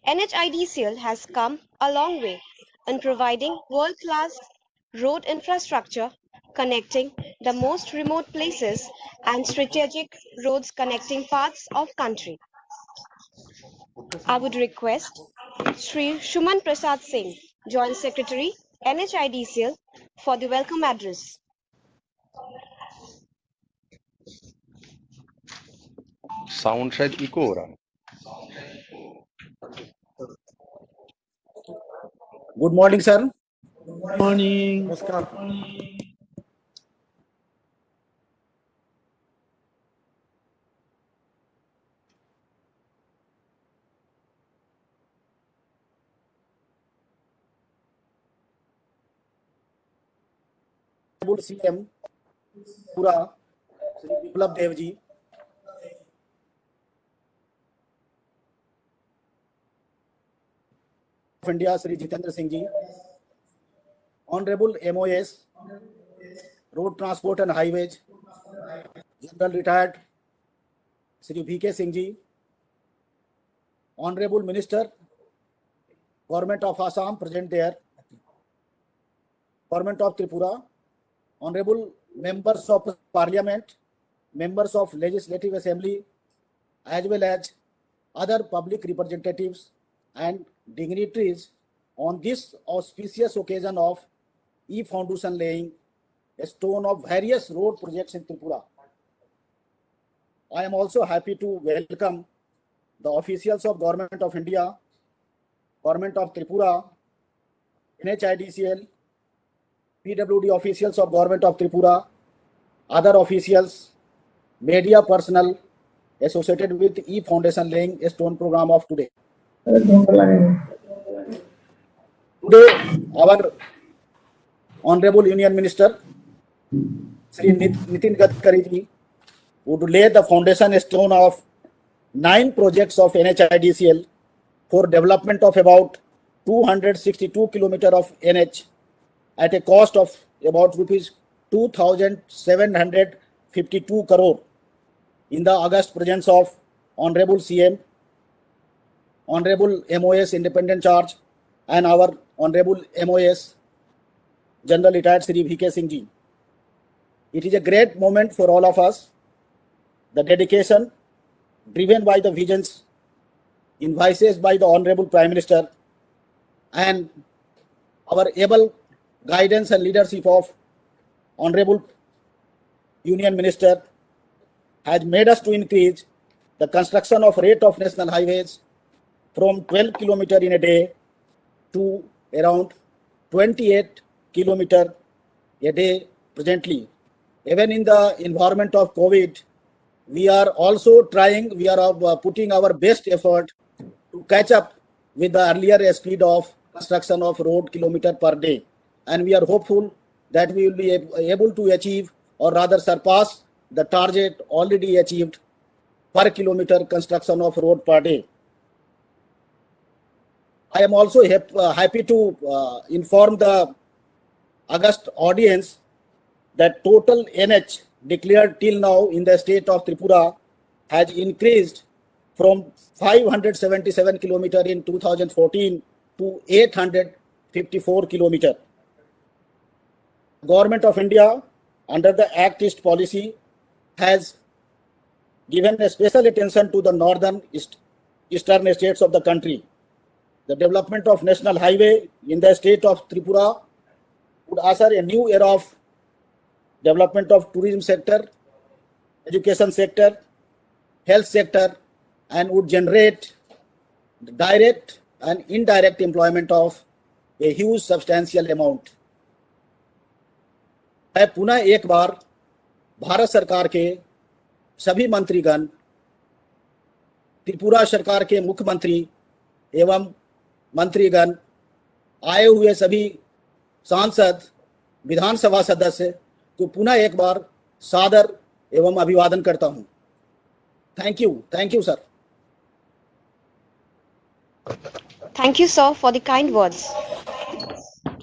NHIDCL has come a long way in providing world-class road infrastructure connecting the most remote places and strategic roads connecting parts of country. I would request Sri Shuman Prasad Singh, Joint Secretary, NHIDCL, for the welcome address. Sound शायद eco हो रहा है. Good morning, sir. Good morning. Namaskar. Honorable CM Pura, Shri Biplab Dev ji, of India, Shri Jitendra Singh ji, Honorable MOS, Road Transport and Highways, General Retired Shri VK Singh ji, Honorable Minister, Government of Assam present there, Government of Tripura, Honorable Members of Parliament, Members of Legislative Assembly, as well as other public representatives and dignitaries on this auspicious occasion of e-foundation laying a stone of various road projects in Tripura. I am also happy to welcome the officials of Government of India, Government of Tripura, NHIDCL, PWD officials of Government of Tripura, other officials, media personnel associated with e-foundation laying a stone program of today. Today, our Honorable Union Minister, Sri Nitin Gadkari ji, would lay the foundation stone of 9 projects of NHIDCL for development of about 262 km of NH at a cost of about rupees 2,752 crore in the august presence of Honorable CM, Honorable MOS Independent Charge, and our Honorable MOS General Retired Shri VK Singh ji. It is a great moment for all of us. The dedication, driven by the visions, envisaged by the Honorable Prime Minister, and our able guidance and leadership of Honorable Union Minister has made us to increase the construction of rate of national highways from 12 km in a day to around 28 km a day presently. Even in the environment of COVID, we are also trying, we are putting our best effort to catch up with the earlier speed of construction of road kilometer per day. And we are hopeful that we will be able to achieve or rather surpass the target already achieved per kilometer construction of road per day. I am also happy to inform the august audience that total NH declared till now in the state of Tripura has increased from 577 km in 2014 to 854 km. Government of India, under the Act East policy, has given a special attention to the northern eastern states of the country. The development of national highway in the state of Tripura would usher a new era of development of tourism sector, education sector, health sector, and would generate direct and indirect employment of a huge substantial amount. मैं पुनः एक बार भारत सरकार के सभी मंत्रीगण, त्रिपुरा सरकार के मुख्यमंत्री एवं मंत्रीगण, आए हुए सभी सांसद, विधानसभा सदस्य को पुनः एक बार सादर एवं अभिवादन करता हूं. Thank you sir. Thank you, sir, for the kind words.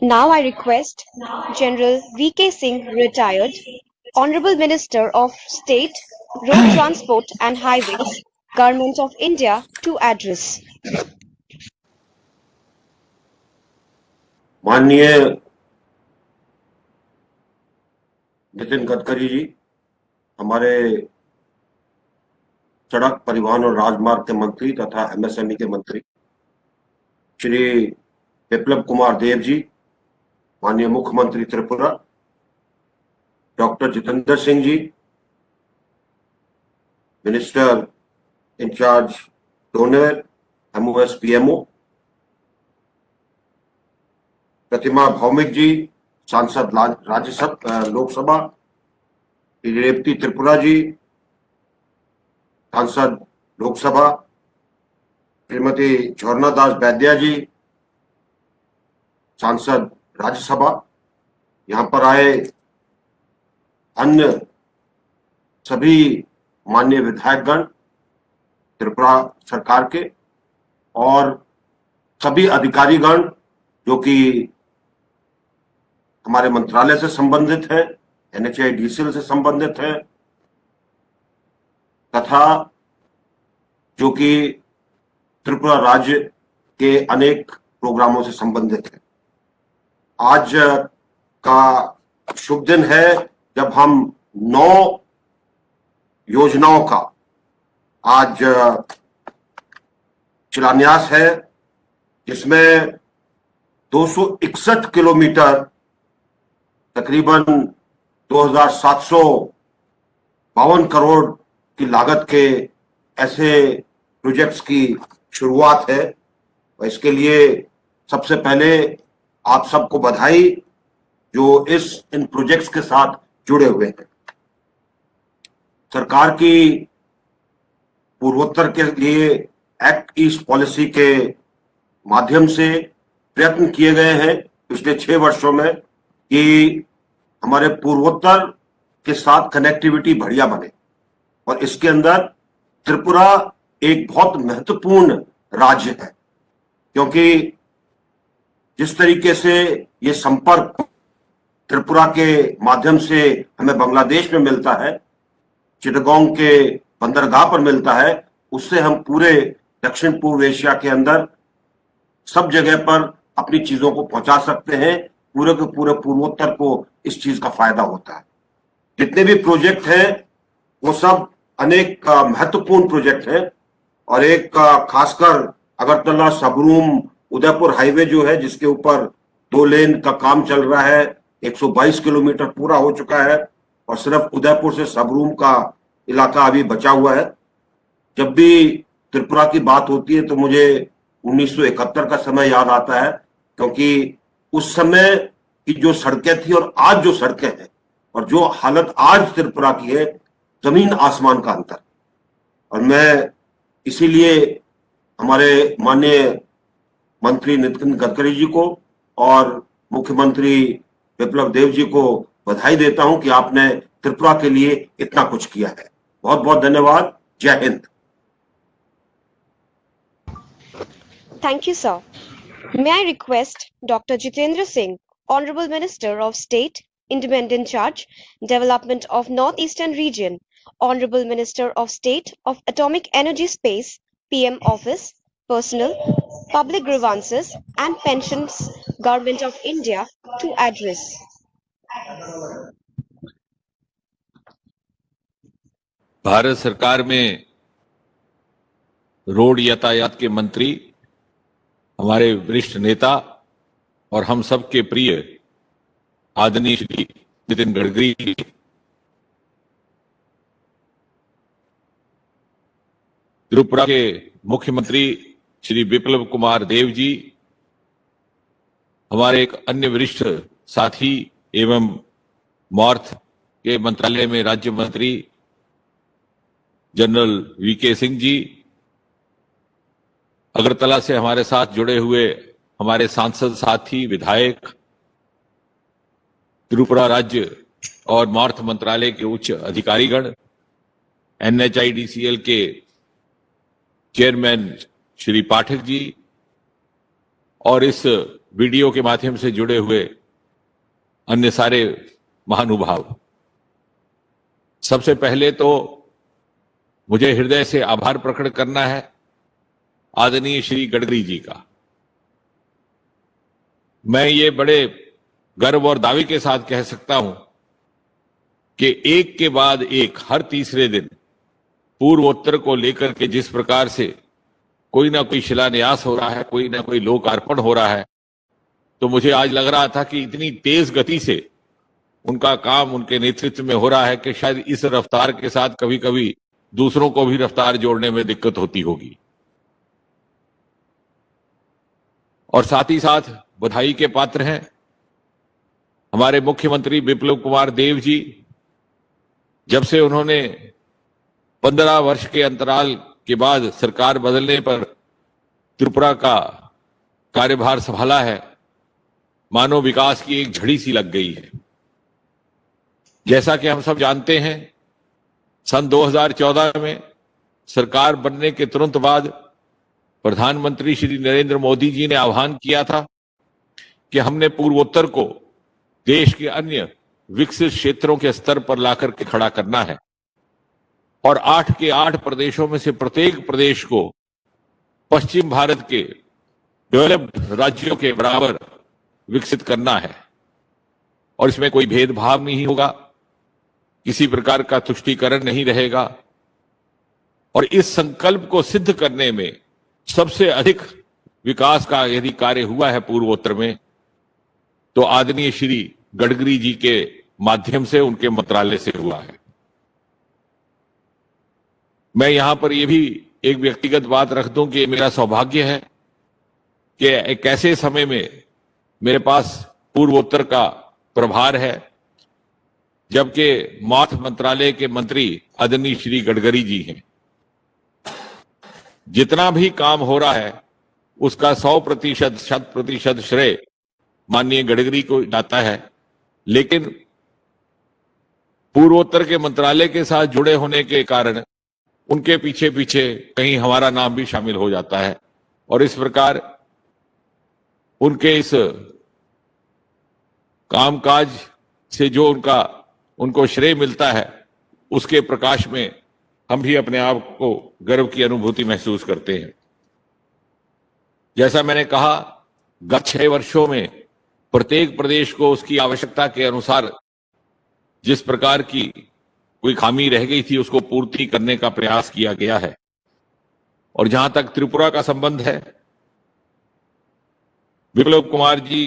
Now I request General VK Singh, retired, Honorable Minister of State, Road Transport and Highways, Government of India to address. माननीय नितिन गडकरी जी, हमारे सड़क परिवहन और राजमार्ग के मंत्री तथा एमएसएमई के मंत्री श्री बिप्लब कुमार देव जी, माननीय मुख्यमंत्री Tripura doctor Jitendra Singh ji, minister in charge DoNER MoS PMO, Pratima Bhoumik ji, सांसद राज्यसभा लोकसभा, रेवती त्रिपुरा जी, सांसद लोकसभा, श्रीमती झरना दास बैद्या जी, सांसद राज्यसभा, यहाँ पर आए अन्य सभी माननीय विधायकगण त्रिपुरा सरकार के और सभी अधिकारीगण जो कि हमारे मंत्रालय से संबंधित है, एनएचआईडीसीएल से संबंधित है तथा जो कि त्रिपुरा राज्य के अनेक प्रोग्रामों से संबंधित है। आज का शुभ दिन है जब हम 9 योजनाओं का आज शिलान्यास है, जिसमें 261 किलोमीटर तकरीबन 2752 करोड़ की लागत के ऐसे प्रोजेक्ट्स की शुरुआत है। और इसके लिए सबसे पहले आप सबको बधाई जो इन प्रोजेक्ट्स के साथ जुड़े हुए हैं। सरकार की पूर्वोत्तर के लिए एक्ट ईस्ट पॉलिसी के माध्यम से प्रयत्न किए गए हैं पिछले 6 वर्षों में कि हमारे पूर्वोत्तर के साथ कनेक्टिविटी बढ़िया बने, और इसके अंदर त्रिपुरा एक बहुत महत्वपूर्ण राज्य है, क्योंकि जिस तरीके से ये संपर्क त्रिपुरा के माध्यम से हमें बांग्लादेश में मिलता है, चिटगांव के बंदरगाह पर मिलता है, उससे हम पूरे दक्षिण पूर्व एशिया के अंदर सब जगह पर अपनी चीजों को पहुंचा सकते हैं। पूरे के पूरे पूर्वोत्तर को इस चीज का फायदा होता है। जितने भी प्रोजेक्ट हैं वो सब अनेक महत्वपूर्ण प्रोजेक्ट हैं, और एक खासकर अगरतला सबरूम उदयपुर हाईवे जो है, जिसके ऊपर 2 लेन का काम चल रहा है, 122 किलोमीटर पूरा हो चुका है, और सिर्फ उदयपुर से सबरूम का इलाका अभी बचा हुआ है। जब भी त्रिपुरा की बात होती है तो मुझे 1971 का समय याद आता है, क्योंकि उस समय की जो सड़कें थी और आज जो सड़कें हैं और जो हालत आज त्रिपुरा की है, जमीन आसमान का अंतर। और मैं इसीलिए हमारे माननीय मंत्री नितिन गडकरी जी को और मुख्यमंत्री बिप्लब देव जी को बधाई देता हूं कि आपने त्रिपुरा के लिए इतना कुछ किया है। बहुत बहुत धन्यवाद। जय Hind. Thank you, sir. May I request Dr. Jitendra Singh, Honorable Minister of State, Independent Charge, Development of Northeastern Region, Honorable Minister of State of Atomic Energy Space, PM Office, Personal, Public Grievances and Pensions, Government of India to address. Bharat सरकार में road यातायात के मंत्री, हमारे वरिष्ठ नेता और हम सब के प्रिय आदरणीय श्री नितिन गडकरी जी, त्रिपुरा के मुख्यमंत्री श्री बिप्लब कुमार देव जी, हमारे एक अन्य वरिष्ठ साथी एवं मॉर्थ के मंत्रालय में राज्य मंत्री जनरल वीके सिंह जी, अगरतला से हमारे साथ जुड़े हुए हमारे सांसद साथी विधायक, त्रिपुरा राज्य और मॉर्थ मंत्रालय के उच्च अधिकारीगण, एनएचआईडीसीएल के चेयरमैन श्री पाठक जी और इस वीडियो के माध्यम से जुड़े हुए अन्य सारे महानुभाव। सबसे पहले तो मुझे हृदय से आभार प्रकट करना है आदरणीय श्री गडकरी जी का। मैं ये बड़े गर्व और दावे के साथ कह सकता हूं कि एक के बाद एक हर तीसरे दिन पूर्वोत्तर को लेकर के जिस प्रकार से कोई ना कोई शिलान्यास हो रहा है, कोई ना कोई लोकार्पण हो रहा है, तो मुझे आज लग रहा था कि इतनी तेज गति से उनका काम उनके नेतृत्व में हो रहा है कि शायद इस रफ्तार के साथ कभी कभी दूसरों को भी रफ्तार जोड़ने में दिक्कत होती होगी। और साथ ही साथ बधाई के पात्र हैं हमारे मुख्यमंत्री बिप्लब कुमार देव जी। जब से उन्होंने 15 वर्ष के अंतराल के बाद सरकार बदलने पर त्रिपुरा का कार्यभार संभाला है, मानव विकास की एक झड़ी सी लग गई है। जैसा कि हम सब जानते हैं, सन 2014 में सरकार बनने के तुरंत बाद प्रधानमंत्री श्री नरेंद्र मोदी जी ने आह्वान किया था कि हमने पूर्वोत्तर को देश के अन्य विकसित क्षेत्रों के स्तर पर लाकर के खड़ा करना है और 8 के 8 प्रदेशों में से प्रत्येक प्रदेश को पश्चिम भारत के डेवलप्ड राज्यों के बराबर विकसित करना है। और इसमें कोई भेदभाव नहीं होगा, किसी प्रकार का तुष्टीकरण नहीं रहेगा। और इस संकल्प को सिद्ध करने में सबसे अधिक विकास का यदि कार्य हुआ है पूर्वोत्तर में, तो आदरणीय श्री गडकरी जी के माध्यम से, उनके मंत्रालय से हुआ है। मैं यहां पर यह भी एक व्यक्तिगत बात रख दूं कि मेरा सौभाग्य है कि एक ऐसे समय में मेरे पास पूर्वोत्तर का प्रभार है जबकि मार्ग मंत्रालय के मंत्री आदरणीय श्री गडकरी जी हैं। जितना भी काम हो रहा है उसका 100%, 100% श्रेय माननीय गडकरी को जाता है, लेकिन पूर्वोत्तर के मंत्रालय के साथ जुड़े होने के कारण उनके पीछे पीछे कहीं हमारा नाम भी शामिल हो जाता है। और इस प्रकार उनके इस कामकाज से जो उनको श्रेय मिलता है, उसके प्रकाश में हम भी अपने आप को गर्व की अनुभूति महसूस करते हैं। जैसा मैंने कहा, गत 6 वर्षों में प्रत्येक प्रदेश को उसकी आवश्यकता के अनुसार जिस प्रकार की कोई खामी रह गई थी उसको पूर्ति करने का प्रयास किया गया है। और जहां तक त्रिपुरा का संबंध है, बिप्लब कुमार जी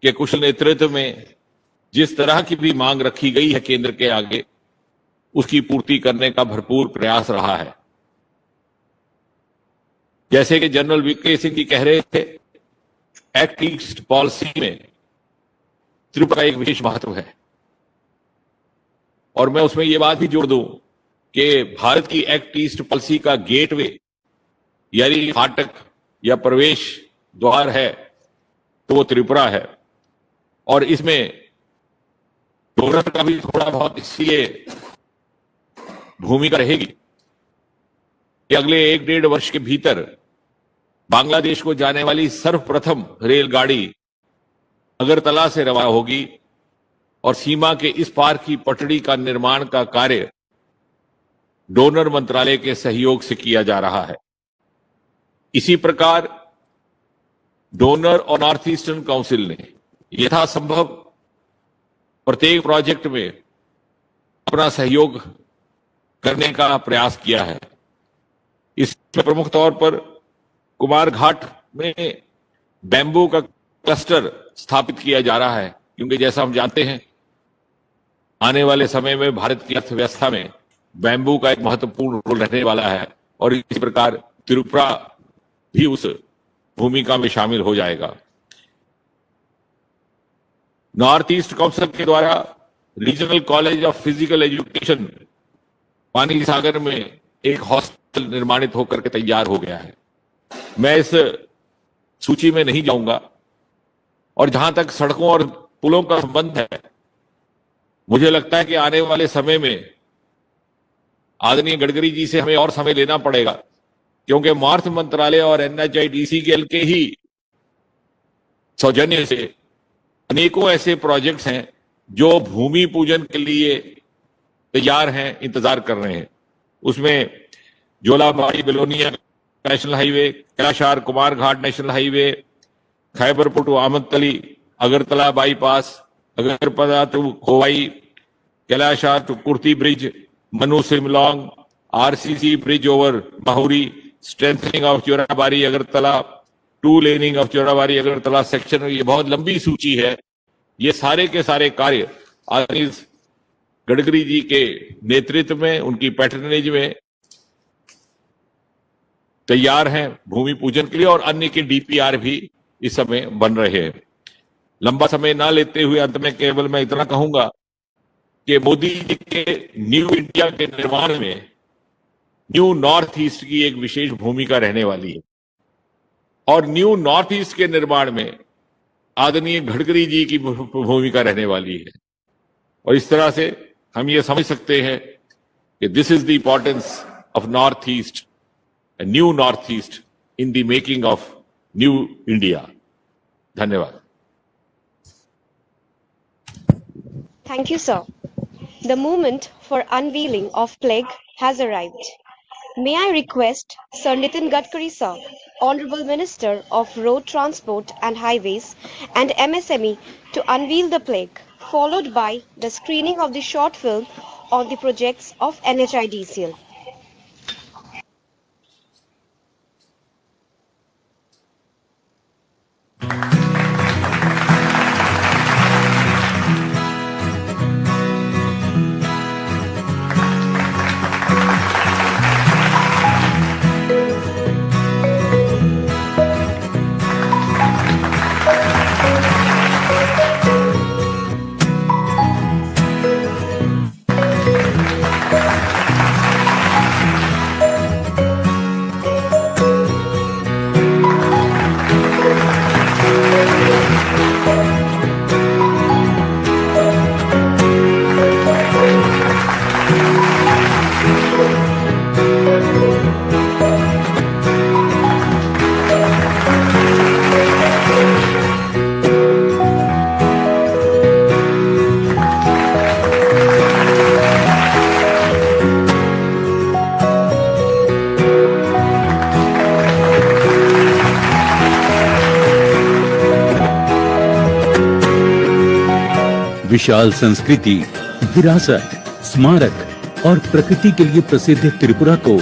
के कुशल नेतृत्व में जिस तरह की भी मांग रखी गई है केंद्र के आगे, उसकी पूर्ति करने का भरपूर प्रयास रहा है। जैसे कि जनरल वीके सिंह जी कह रहे थे, एक्ट ईस्ट पॉलिसी में त्रिपुरा का एक विशेष महत्व है। और मैं उसमें यह बात भी जोड़ दूं कि भारत की एक्ट ईस्ट पॉलिसी का गेटवे यानी फाटक या प्रवेश द्वार है तो वो त्रिपुरा है। और इसमें डोनर का भी थोड़ा बहुत इसलिए भूमिका रहेगी कि अगले 1-1.5 वर्ष के भीतर बांग्लादेश को जाने वाली सर्वप्रथम रेलगाड़ी अगरतला से रवाना होगी और सीमा के इस पार की पटड़ी का निर्माण का कार्य डोनर मंत्रालय के सहयोग से किया जा रहा है। इसी प्रकार डोनर और नॉर्थ ईस्टर्न काउंसिल ने यथासंभव प्रत्येक प्रोजेक्ट में अपना सहयोग करने का प्रयास किया है। इसमें प्रमुख तौर पर कुमार घाट में बैम्बू का क्लस्टर स्थापित किया जा रहा है, क्योंकि जैसा हम जानते हैं आने वाले समय में भारत की अर्थव्यवस्था में बैम्बू का एक महत्वपूर्ण रोल रहने वाला है और इस प्रकार त्रिपुरा भी उस भूमिका में शामिल हो जाएगा। नॉर्थ ईस्ट काउंसिल के द्वारा regional college of physical education पानी सागर में एक हॉस्टल निर्माणित होकर के तैयार हो गया है। मैं इस सूची में नहीं जाऊंगा। और जहां तक सड़कों और पुलों का संबंध है, मुझे लगता है कि आने वाले समय में आदरणीय गडकरी जी से हमें और समय लेना पड़ेगा, क्योंकि मार्ग मंत्रालय और NHIDCL के ही सौजन्य से अनेकों ऐसे प्रोजेक्ट्स हैं जो भूमि पूजन के लिए तैयार हैं, इंतजार कर रहे हैं। उसमें Jolaibari Belonia national highway, Kailashahar Kumar Ghat national highway, खैबर पटू Amtali Agartala bypass, Agartala to Khowai, Kailashahar to Kurti bridge, Manu Simlong, RCC bridge over Muhuri, strengthening of Churaibari Agartala, two laning of Churaibari Agartala section. ये बहुत लंबी सूची है। ये सारे के सारे कार्य आदरणीय गडकरी जी के नेतृत्व में, उनकी पैटर्नेज में तैयार हैं भूमि पूजन के लिए, और अन्य के डीपीआर भी इस समय बन रहे हैं। लंबा समय ना लेते हुए अंत में केवल मैं इतना कहूंगा कि मोदी जी के न्यू इंडिया के निर्माण में न्यू नॉर्थ ईस्ट की एक विशेष भूमिका रहने वाली है, और न्यू नॉर्थ ईस्ट के निर्माण में आदरणीय गडकरी जी की भूमिका रहने वाली है। और इस तरह से हम ये समझ सकते हैं कि this is the importance of north east, new north east in the making of new India. धन्यवाद। Thank you, sir. The moment for unveiling of plaque has arrived. May I request Sir Nitin Gadkari, sir, Honorable Minister of Road Transport and Highways and MSME, to unveil the plaque, followed by the screening of the short film on the projects of NHIDCL. विशाल संस्कृति, विरासत, स्मारक और प्रकृति के लिए प्रसिद्ध त्रिपुरा को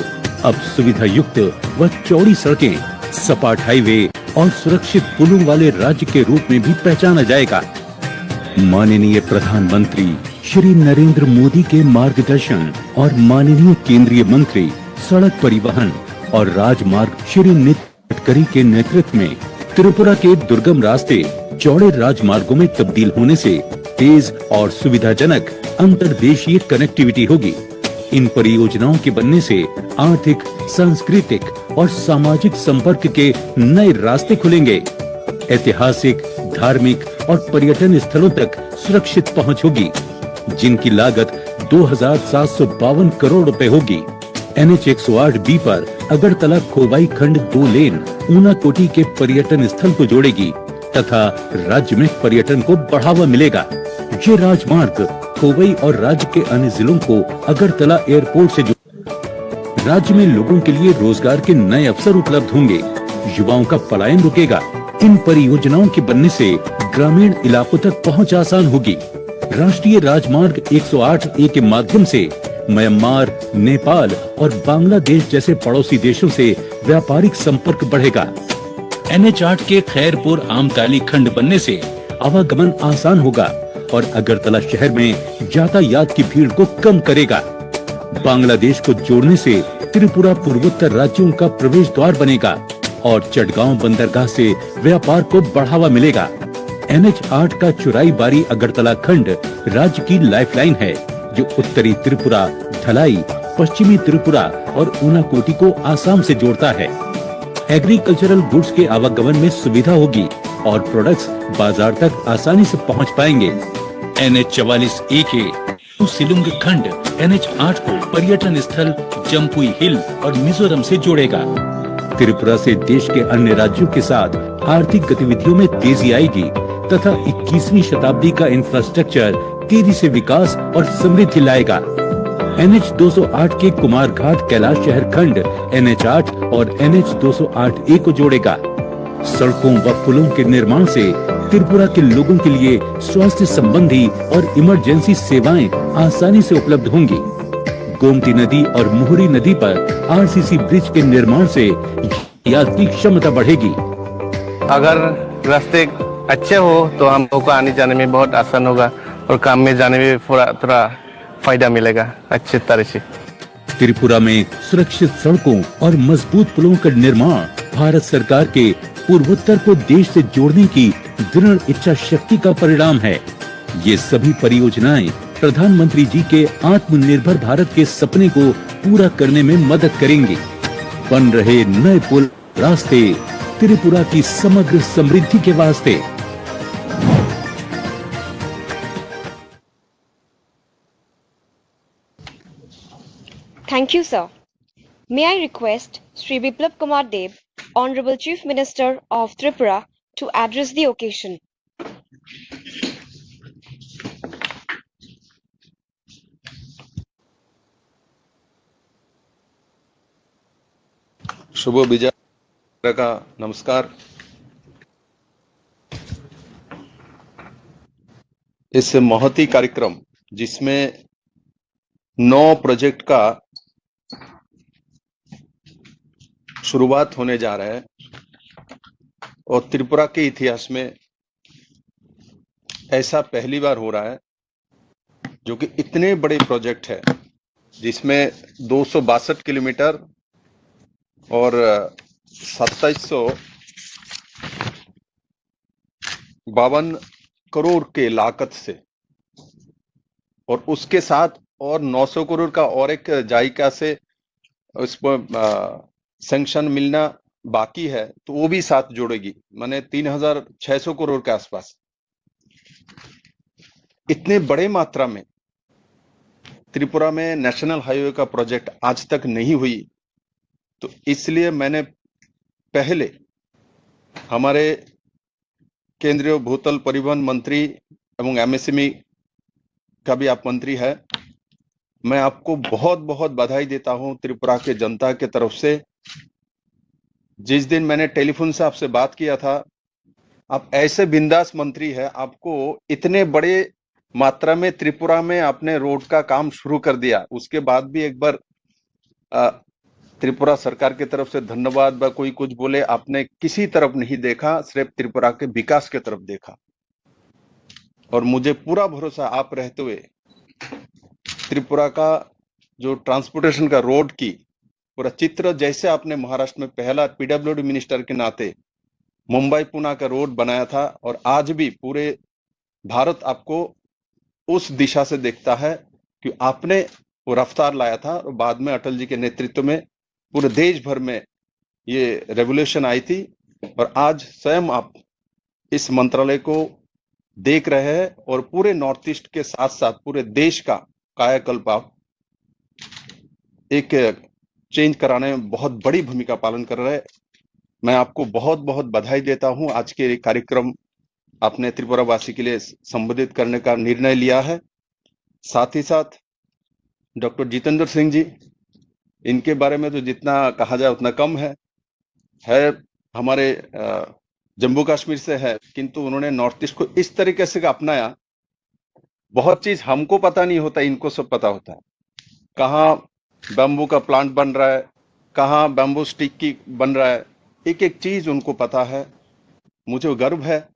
अब सुविधा युक्त व चौड़ी सड़कें, सपाट हाईवे और सुरक्षित पुलों वाले राज्य के रूप में भी पहचाना जाएगा। माननीय प्रधानमंत्री श्री नरेंद्र मोदी के मार्गदर्शन और माननीय केंद्रीय मंत्री सड़क परिवहन और राजमार्ग श्री नितिन गडकरी के नेतृत्व में त्रिपुरा के दुर्गम रास्ते चौड़े राजमार्गों में तब्दील होने से तेज और सुविधाजनक अंतर्देशीय कनेक्टिविटी होगी। इन परियोजनाओं के बनने से आर्थिक, सांस्कृतिक और सामाजिक संपर्क के नए रास्ते खुलेंगे। ऐतिहासिक, धार्मिक और पर्यटन स्थलों तक सुरक्षित पहुंच होगी, जिनकी लागत 2,752 करोड़ रुपए होगी। NH 108B पर अगरतला खोवाई खंड 2 लेन ऊनाकोटी के पर्यटन स्थल को जोड़ेगी तथा राज्य में पर्यटन को बढ़ावा मिलेगा। ये राजमार्ग खोवाई और राज्य के अन्य जिलों को अगरतला एयरपोर्ट से जोड़ राज्य में लोगों के लिए रोजगार के नए अवसर उपलब्ध होंगे, युवाओं का पलायन रुकेगा। इन परियोजनाओं के बनने से ग्रामीण इलाकों तक पहुंच आसान होगी। राष्ट्रीय राजमार्ग 108A के माध्यम से म्यांमार, नेपाल और बांग्लादेश जैसे पड़ोसी देशों से व्यापारिक संपर्क बढ़ेगा। NH 8 के खैरपुर आमताली खंड बनने से आवागमन आसान होगा और अगरतला शहर में यातायात की भीड़ को कम करेगा। बांग्लादेश को जोड़ने से त्रिपुरा पूर्वोत्तर राज्यों का प्रवेश द्वार बनेगा और चटगांव बंदरगाह से व्यापार को बढ़ावा मिलेगा। NH 8 का चुराईबारी अगरतला खंड राज्य की लाइफलाइन है, जो उत्तरी त्रिपुरा, धलाई, पश्चिमी त्रिपुरा और ऊनाकोटी को आसाम से जोड़ता है। एग्रीकल्चरल गुड्स के आवागमन में सुविधा होगी और प्रोडक्ट्स बाजार तक आसानी से पहुंच पाएंगे। NH 44A के सिलुंग खंड NH 8 को पर्यटन स्थल जम्पुई हिल और मिजोरम से जोड़ेगा। त्रिपुरा से देश के अन्य राज्यों के साथ आर्थिक गतिविधियों में तेजी आएगी तथा 21वीं शताब्दी का इंफ्रास्ट्रक्चर तेजी से विकास और समृद्धि लाएगा। NH 208 के कुमारघाट कैलाश शहर खंड NH 8 और NH 208A को जोड़ेगा। सड़कों व पुलों के निर्माण से त्रिपुरा के लोगों के लिए स्वास्थ्य संबंधी और इमरजेंसी सेवाएं आसानी से उपलब्ध होंगी। गोमती नदी और मुहुरी नदी पर RCC ब्रिज के निर्माण से यात्री क्षमता बढ़ेगी। अगर रास्ते अच्छे हो तो हम लोग को आने जाने में बहुत आसान होगा और काम में जाने में थोड़ा फायदा मिलेगा अच्छे तरह से। त्रिपुरा में सुरक्षित सड़कों और मजबूत पुलों का निर्माण भारत सरकार के पूर्वोत्तर को देश से जोड़ने की दृढ़ इच्छा शक्ति का परिणाम है। ये सभी परियोजनाएं प्रधानमंत्री जी के आत्मनिर्भर भारत के सपने को पूरा करने में मदद करेंगी। बन रहे नए पुल रास्ते त्रिपुरा की समग्र समृद्धि के वास्ते। Thank you, sir. May I request Sri Biplab Kumar Deb, Honorable Chief Minister of Tripura, to address the occasion. शुभ विजय का नमस्कार। इस महती कार्यक्रम जिसमें 9 प्रोजेक्ट का शुरुआत होने जा रहा है और त्रिपुरा के इतिहास में ऐसा पहली बार हो रहा है जो कि इतने बड़े प्रोजेक्ट है जिसमें 262 किलोमीटर और 2752 करोड़ के लागत से और उसके साथ और 900 करोड़ का और एक जायका से उस पर सैंक्शन मिलना बाकी है, तो वो भी साथ जोड़ेगी, माने 3600 करोड़ के आसपास। इतने बड़े मात्रा में त्रिपुरा में नेशनल हाईवे का प्रोजेक्ट आज तक नहीं हुई, तो इसलिए मैंने पहले हमारे केंद्रीय भूतल परिवहन मंत्री एवं MSME का भी आप मंत्री है, मैं आपको बहुत बहुत बधाई देता हूं त्रिपुरा के जनता के तरफ से। जिस दिन मैंने टेलीफोन से आपसे बात किया था, आप ऐसे बिंदास मंत्री है, आपको इतने बड़े मात्रा में त्रिपुरा में आपने रोड का काम शुरू कर दिया, उसके बाद भी एक बार त्रिपुरा सरकार की तरफ से धन्यवाद व कोई कुछ बोले, आपने किसी तरफ नहीं देखा, सिर्फ त्रिपुरा के विकास की तरफ देखा। और मुझे पूरा भरोसा आप रहते हुए त्रिपुरा का जो ट्रांसपोर्टेशन का रोड की पूरा चित्र, जैसे आपने महाराष्ट्र में पहला PWD मिनिस्टर के नाते मुंबई पुणे का रोड बनाया था, और आज भी पूरे भारत आपको उस दिशा से देखता है कि आपने वो रफ्तार लाया था, और बाद में अटल जी के नेतृत्व में पूरे देश भर में ये रेवोल्यूशन आई थी, और आज स्वयं आप इस मंत्रालय को देख रहे हैं और पूरे नॉर्थ ईस्ट के साथ साथ पूरे देश का कायाकल्प आप एक चेंज कराने में बहुत बड़ी भूमिका पालन कर रहे हैं। मैं आपको बहुत बहुत बधाई देता हूं। आज के कार्यक्रम आपने त्रिपुरा वासी के लिए संबोधित करने का निर्णय लिया है। साथ ही साथ डॉक्टर जितेंद्र सिंह जी, इनके बारे में तो जितना कहा जाए उतना कम है हमारे जम्मू कश्मीर से है, किंतु उन्होंने नॉर्थ ईस्ट को इस तरीके से अपनाया, बहुत चीज हमको पता नहीं होता, इनको सब पता होता है। कहाँ बैम्बू का प्लांट बन रहा है, कहाँ बैम्बू स्टिक की बन रहा है, एक एक चीज उनको पता है। मुझे गर्व है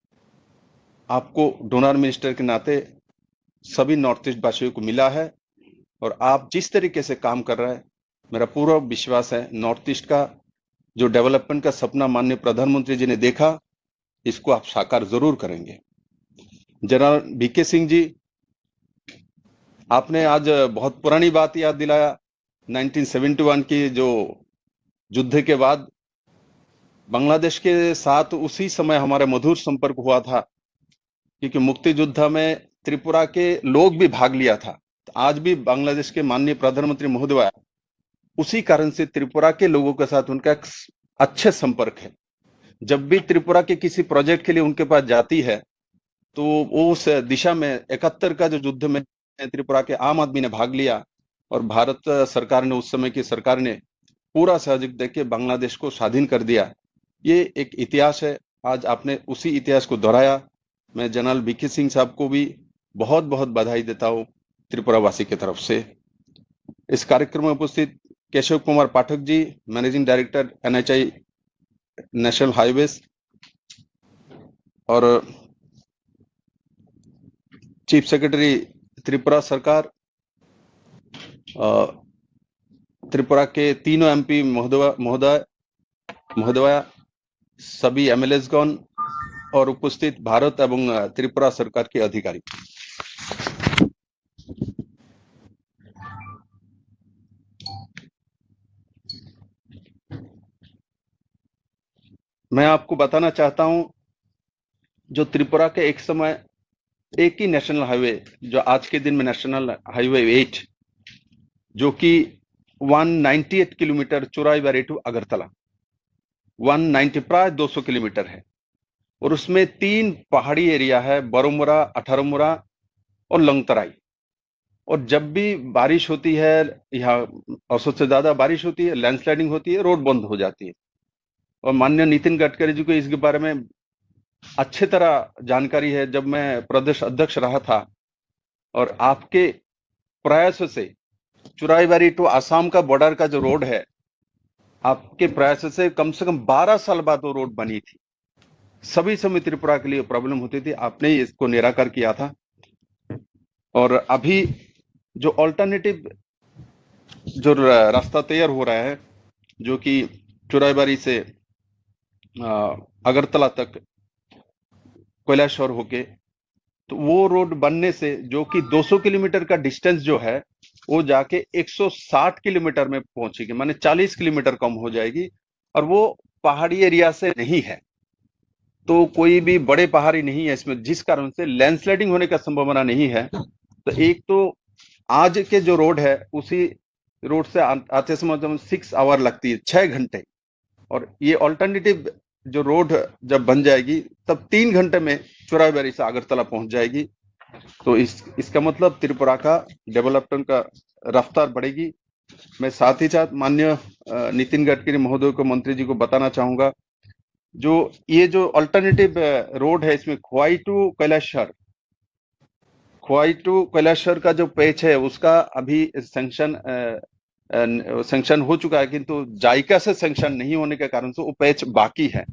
आपको डोनर मिनिस्टर के नाते सभी नॉर्थ ईस्ट वासियों को मिला है, और आप जिस तरीके से काम कर रहे हैं, मेरा पूरा विश्वास है नॉर्थ ईस्ट का जो डेवलपमेंट का सपना माननीय प्रधानमंत्री जी ने देखा, इसको आप साकार जरूर करेंगे। जनरल VK सिंह जी, आपने आज बहुत पुरानी बात याद दिलाया। 1971 की जो युद्ध के बाद बांग्लादेश के साथ उसी समय हमारे मधुर संपर्क हुआ था, क्योंकि मुक्ति युद्ध में त्रिपुरा के लोग भी भाग लिया था। आज भी बांग्लादेश के माननीय प्रधानमंत्री महोदय, उसी कारण से त्रिपुरा के लोगों के साथ उनका एक अच्छे संपर्क है। जब भी त्रिपुरा के किसी प्रोजेक्ट के लिए उनके पास जाती है, तो वो उस दिशा में 71 का जो युद्ध में त्रिपुरा के आम आदमी ने भाग लिया, और भारत सरकार ने, उस समय की सरकार ने पूरा सहयोग देके बांग्लादेश को स्वाधीन कर दिया। ये एक इतिहास है। आज आपने उसी इतिहास को दोहराया। मैं जनरल वीके सिंह साहब को भी बहुत बहुत बधाई देता हूँ त्रिपुरा वासी की तरफ से। इस कार्यक्रम में उपस्थित Keshav Kumar Pathak ji, managing director NHI national highways, और चीफ सेक्रेटरी त्रिपुरा सरकार, त्रिपुरा के तीनों MP महोदया, सभी MLAs गण और उपस्थित भारत एवं त्रिपुरा सरकार के अधिकारी। मैं आपको बताना चाहता हूं, जो त्रिपुरा के एक समय एक ही नेशनल हाईवे, जो आज के दिन में नेशनल हाईवे 8, जो कि 198 किलोमीटर चुराईबारी टू अगरतला, 190 प्राय 200 किलोमीटर है, और उसमें 3 पहाड़ी एरिया है, बरोमुरा, अठारमुरा और लंगतराई। और जब भी बारिश होती है, यहाँ औसत से ज्यादा बारिश होती है, लैंडस्लाइडिंग होती है, रोड बंद हो जाती है। और माननीय नितिन गडकरी जी को इसके बारे में अच्छी तरह जानकारी है। जब मैं प्रदेश अध्यक्ष रहा था, और आपके प्रयास से चुराईबारी टू आसाम का बॉर्डर का जो रोड है, आपके प्रयास से कम 12 साल बाद वो रोड बनी थी। सभी समय त्रिपुरा के लिए प्रॉब्लम होती थी, आपने इसको निराकार किया था। और अभी जो ऑल्टरनेटिव जो रास्ता तैयार हो रहा है, जो कि चुराईबारी से अगरतला तक कैलाशहर होके, तो वो रोड बनने से जो कि 200 किलोमीटर का डिस्टेंस जो है, वो जाके 160 किलोमीटर में पहुंचेगी, माने 40 किलोमीटर कम हो जाएगी। और वो पहाड़ी एरिया से नहीं है, तो कोई भी बड़े पहाड़ी नहीं है इसमें, जिस कारण से लैंडस्लाइडिंग होने का संभावना नहीं है। तो एक तो आज के जो रोड है, उसी रोड से आते समय 6 आवर लगती है, 6 घंटे। और ये ऑल्टरनेटिव जो रोड जब बन जाएगी, तब 3 घंटे में चुराईबारी से अगरतला पहुंच जाएगी। तो इसका मतलब त्रिपुरा का डेवलपमेंट का रफ्तार बढ़ेगी। मैं साथ ही साथ माननीय नितिन गडकरी महोदय को, मंत्री जी को बताना चाहूंगा, जो ये जो अल्टरनेटिव रोड है, इसमें खोवाई टू कैलाशहर का जो पैच है, उसका अभी सैंक्शन हो चुका है, किंतु जायका से सैंक्शन नहीं होने के कारण से वो पैच बाकी है।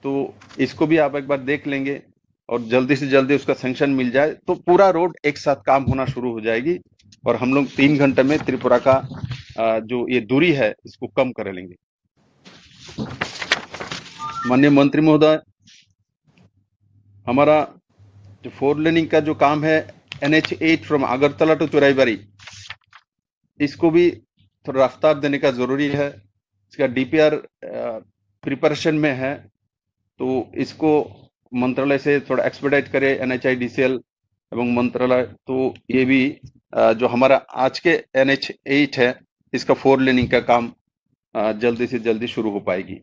तो इसको भी आप एक बार देख लेंगे, और जल्दी से जल्दी उसका सैंक्शन मिल जाए तो पूरा रोड एक साथ काम होना शुरू हो जाएगी, और हम लोग 3 घंटे में त्रिपुरा का जो ये दूरी है, इसको कम कर लेंगे। माननीय मंत्री महोदय, हमारा जो 4 लेनिंग का जो काम है, NH8 फ्रॉम अगरतला टू चुराईबारी, इसको भी थोड़ा रफ्तार देने का जरूरी है। इसका DPR प्रिपरेशन में है, तो इसको मंत्रालय से थोड़ा एक्सपेडाइट करे, NHI DCL एवं मंत्रालय। तो ये भी जो हमारा आज के NH8 है, इसका 4 लेनिंग का काम जल्दी से जल्दी शुरू हो पाएगी।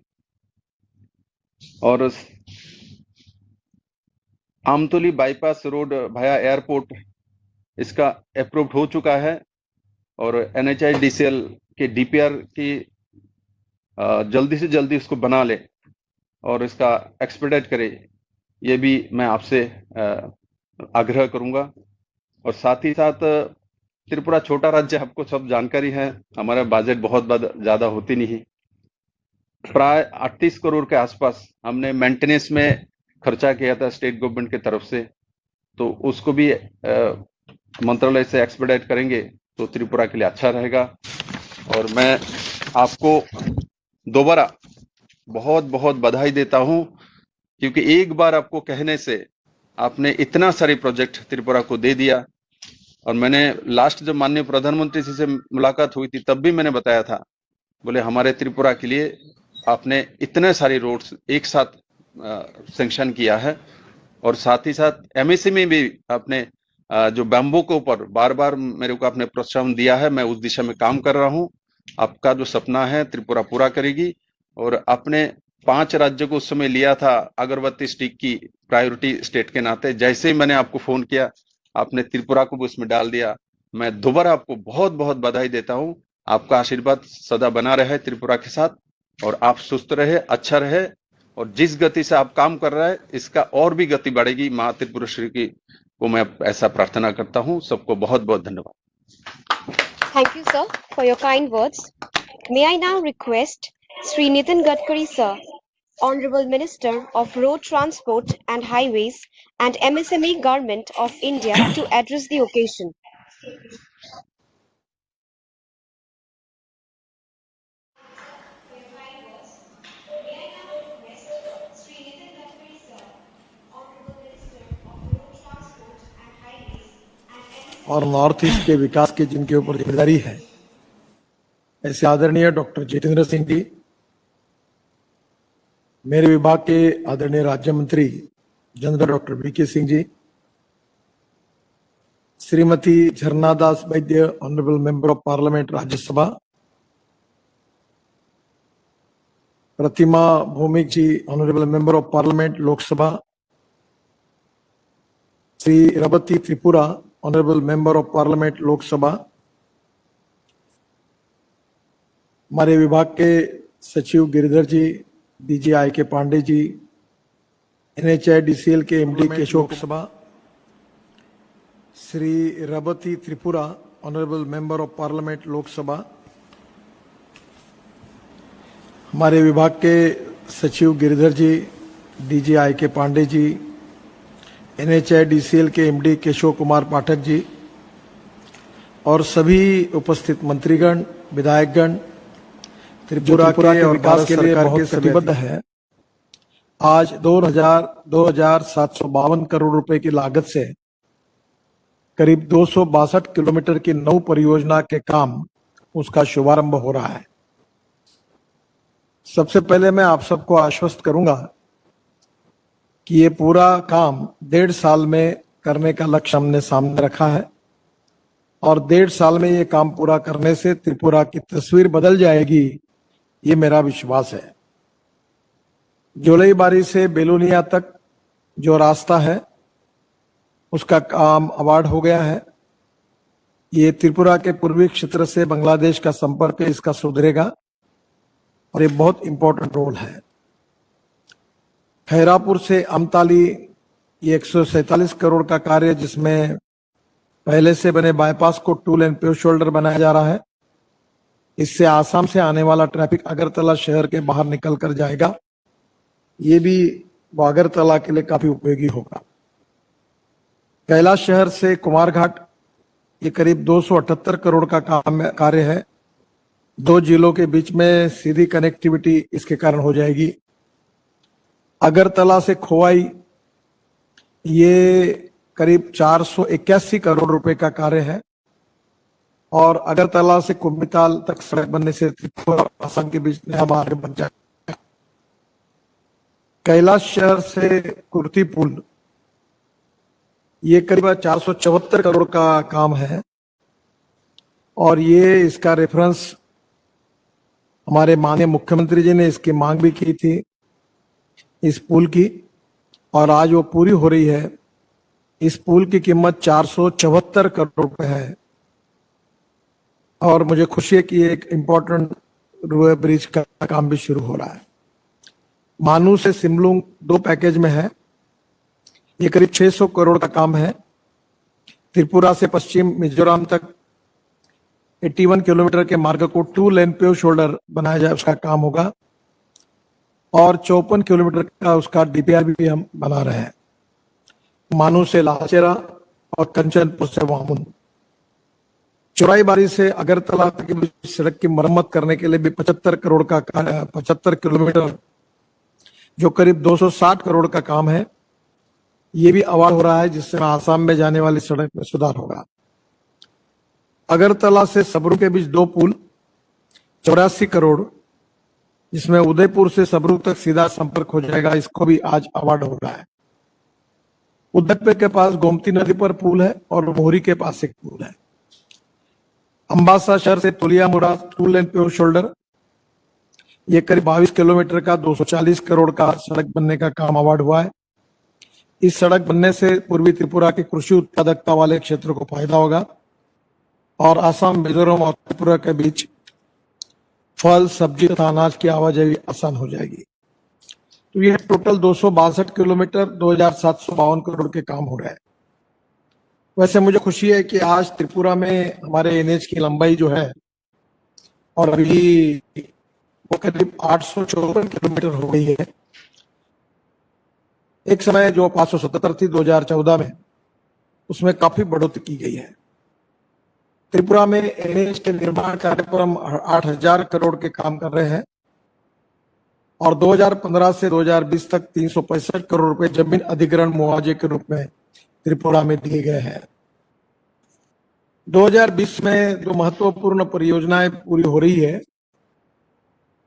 और आमतौली बाईपास रोड भाया एयरपोर्ट, इसका अप्रूव्ड हो चुका है, और NHI DCL के DPR की जल्दी से जल्दी इसको बना ले और इसका एक्सपेडाइट करे, ये भी मैं आपसे आग्रह करूंगा। और साथ ही साथ त्रिपुरा छोटा राज्य, आपको सब जानकारी है, हमारा बजट बहुत ज्यादा होती नहीं, प्राय 38 करोड़ के आसपास हमने मेंटेनेंस में खर्चा किया था स्टेट गवर्नमेंट की तरफ से। तो उसको भी मंत्रालय से एक्सपेडाइट करेंगे तो त्रिपुरा के लिए अच्छा रहेगा। और मैं आपको दोबारा बहुत बहुत बधाई देता हूं, क्योंकि एक बार आपको कहने से आपने इतना सारे प्रोजेक्ट त्रिपुरा को दे दिया। और मैंने लास्ट जब माननीय प्रधानमंत्री जी से मुलाकात हुई थी, तब भी मैंने बताया था, बोले हमारे त्रिपुरा के लिए आपने इतने सारे रोड्स एक साथ सैंक्शन किया है। और साथ ही साथ MSC में भी आपने जो बैम्बू के ऊपर बार बार मेरे को आपने प्रोत्साहन दिया है, मैं उस दिशा में काम कर रहा हूं। आपका जो सपना है त्रिपुरा पूरा करेगी। और आपने 5 राज्यों को उस समय लिया था अगरबत्ती स्टिक की प्रायोरिटी स्टेट के नाते। जैसे ही मैंने आपको फोन किया, आपने त्रिपुरा को भी उसमें डाल दिया। मैं दोबारा आपको बहुत बहुत बधाई देता हूं। आपका आशीर्वाद सदा बना रहे त्रिपुरा के साथ, और आप सुस्त रहे, अच्छा रहे, और जिस गति से आप काम कर रहे हैं इसका और भी गति बढ़ेगी। माँ त्रिपुरेश्वरी की को मैं ऐसा प्रार्थना करता हूं। सबको बहुत बहुत धन्यवाद। Thank you, sir, for your kind words. May I now request Sri Nitin Gadkari, sir, Honorable Minister of Road Transport and Highways and MSME Government of India, to address the occasion. और north east के विकास की जिनके ऊपर जिम्मेदारी है, ऐसे आदरणीय doctor Jitendra Singh जी, मेरे विभाग के आदरणीय राज्य मंत्री general doctor VK Singh ji, Shrimati Jharna Das Vaidya, honourable member of parliament Rajya Sabha, Pratima Bhoumik ji, honourable member of parliament Lok Sabha, Shri Rebati Tripura, honourable member of parliament Lok Sabha, हमारे विभाग के सचिव गिरिधर जी, डीजी आई के पांडे जी, NHIDCL के MD केशव सभा, Shri Rebati Tripura, honourable member of parliament Lok Sabha, हमारे विभाग के सचिव गिरिधर जी, डीजी आई के पांडे जी, NHIDCL के MD केशव कुमार पाठक जी, और सभी उपस्थित मंत्रीगण, विधायकगण, त्रिपुरा के विकास के लिए बहुत प्रतिबद्ध है। आज 2,752 करोड़ रुपए की लागत से करीब 262 किलोमीटर की नौ परियोजना के काम, उसका शुभारंभ हो रहा है। सबसे पहले मैं आप सबको आश्वस्त करूंगा कि ये पूरा काम 1.5 साल में करने का लक्ष्य हमने सामने रखा है, और 1.5 साल में ये काम पूरा करने से त्रिपुरा की तस्वीर बदल जाएगी, ये मेरा विश्वास है। जोलईबारी से बेलोनिया तक जो रास्ता है उसका काम अवार्ड हो गया है। ये त्रिपुरा के पूर्वी क्षेत्र से बांग्लादेश का संपर्क है, इसका सुधरेगा, और ये बहुत इंपॉर्टेंट रोड है। खैरापुर से अमताली, ये 147 करोड़ का कार्य, जिसमें पहले से बने बाईपास को 2 लेन पेव शोल्डर बनाया जा रहा है। इससे आसाम से आने वाला ट्रैफिक अगरतला शहर के बाहर निकल कर जाएगा। ये भी वो अगरतला के लिए काफी उपयोगी होगा। कैलाश शहर से कुमारघाट, ये करीब 278 करोड़ का कार्य है। 2 जिलों के बीच में सीधी कनेक्टिविटी इसके कारण हो जाएगी। अगरतला से खोवाई, ये करीब 481 करोड़ रुपए का कार्य है, और अगरतला से कुम्भीताल तक सड़क बनने से त्रिपुरा और असम के बीच नया मार्ग बन जाएगा। कैलाश शहर से कुर्ती पुल, ये करीब 474 करोड़ का काम है, और ये इसका रेफरेंस हमारे माननीय मुख्यमंत्री जी ने इसकी मांग भी की थी इस पुल की, और आज वो पूरी हो रही है। इस पुल की कीमत 474 करोड़ रुपए है, और मुझे खुशी है कि एक इम्पोर्टेंट रोड ब्रिज का काम भी शुरू हो रहा है। मानू से सिमलुंग 2 पैकेज में है, ये करीब 600 करोड़ का काम है। त्रिपुरा से पश्चिम मिजोरम तक 81 किलोमीटर के मार्ग को 2 लेन पेव शोल्डर बनाया जाए, उसका काम होगा, और 54 किलोमीटर का उसका DPR भी हम बना रहे हैं। मानू से लाचेरा और कंचनपुर से वामुन, चौराईबारी से अगरतला तक की सड़क की मरम्मत करने के लिए भी 75 करोड़ का 75 किलोमीटर, जो करीब 260 करोड़ का काम है, ये भी अवार्ड हो रहा है, जिससे आसाम में जाने वाली सड़क में सुधार होगा। अगरतला से सबरू के बीच 2 पुल, 84 करोड़, जिसमें उदयपुर से सबरू तक सीधा संपर्क हो जाएगा, इसको भी आज अवार्ड हो रहा है। उदयपुर के पास गोमती नदी पर पुल है, और मोहरी के पास एक पुल है। अंबासा शहर से तुलियामुरा 2 लेन पेव शोल्डर, ये करीब 22 किलोमीटर का 240 करोड़ का सड़क बनने का काम अवार्ड हुआ है। इस सड़क बनने से पूर्वी त्रिपुरा के कृषि उत्पादकता वाले क्षेत्रों को फायदा होगा। और असम, मिजोरम और त्रिपुरा के बीच फल, सब्जी तथा अनाज की आवाजाही आसान हो जाएगी। तो यह टोटल 262 किलोमीटर 2752 करोड़ के काम हो रहे हैं। वैसे मुझे खुशी है कि आज त्रिपुरा में हमारे एनएच की लंबाई जो है और अभी वो करीब 854 किलोमीटर हो गई है। एक समय जो 577 थी 2014 में, उसमें काफी बढ़ोतरी की गई है। त्रिपुरा में एनएच के निर्माण कार्य पर हम 8000 करोड़ के काम कर रहे हैं और 2015 से 2020 तक 365 करोड़ रुपए जमीन अधिग्रहण मुआवजे के रूप में त्रिपुरा में दिए गए हैं। 2020 में जो महत्वपूर्ण परियोजनाएं पूरी हो रही है,